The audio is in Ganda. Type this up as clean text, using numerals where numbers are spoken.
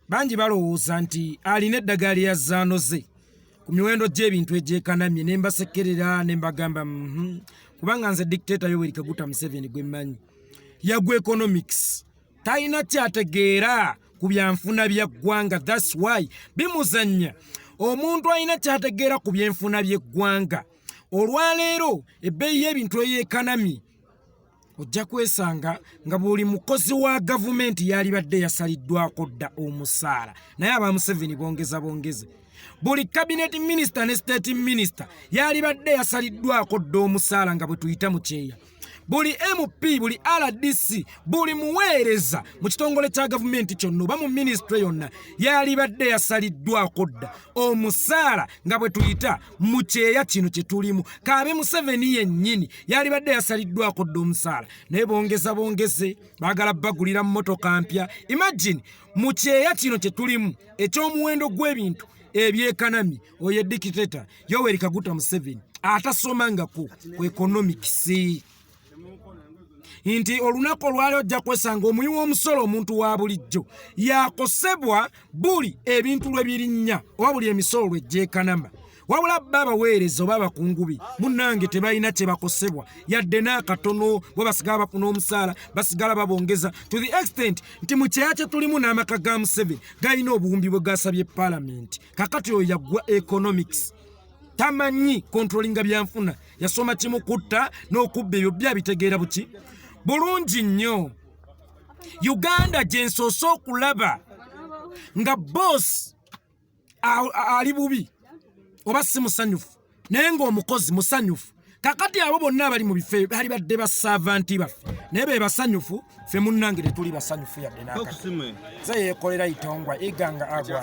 bangi balowooza nti alina eddagala lya zaanoze ku miwendo gy'ebintu egyekanamye ne mbasekerera ne mbagamba kubanga nze dictator Yoweri Kaguta Museveni gwe mmanyi yagwa economics talina kyategeera ku byanfuna bya ggwanga. That's why bimuzannya omuntu alina kyategeera ku byenfuna by'eggwanga. Olwaleero ebbeeyi y'ebintu eyeekanamye ojja kwesanga nga buli mukozi wa gavumenti yalibadde yasaliddwako dda omusaala, naye aba Museveni bongeze buli cabinet minister ne state minister yalibadde yasaliddwako dda omusaala nga bwe tuyita mu kyeya. Buli MP, buli RDC, buli muweereza mu kitongole kya gavumenti kyonna oba mu ministry yonna yalibadde yasaliddwako dda omusaala nga bwe tuyita mu kyeya kino kye tulimu. Kaabe Museveni yennyini yalibadde yasaliddwako dda omusaala, naye bongeze baagala bagulira mmotoka mpya. Imagine mu kyeya kino kye tulimu eky'omuwendo gw'ebintu ebyekanami oyo dictator Yoweri Kaguta Museveni atasomangako ku economics. Inti olunaku olwaleero ojja kwesanga omuyi w'omusolo omuntu wa bulijjo yakosebwa buli ebintu lwe birinnya oba buli emisolo lw'egyekanama. Wabula baba weereza oba abakungubi munnange tebalina kye bakosebwa yadde n'akatono bwe basigala bafuna omusaala basigala babongeza to the extent nti mu kyeya kye tulimu n'amaka ga Museveni galina obuwumbi bwe gasabye Parliament. Kakati oyo yaggwa economics tamanyi controllinga byanfuna, yasoma kimu kutta n'okubba ebyo byabitegeera buki bulungi nnyo. Uganda gyensoose okulaba nga boss ali bubi oba si musanyufu naye ng'omukozi musanyufu. Kakati abo bonna abali mu bifo bali badde basaavanti baffe naye be basanyufu, ffe munnange tetuli basanyufu yadde n'akati. Ze yekolera itongwa iganga agwa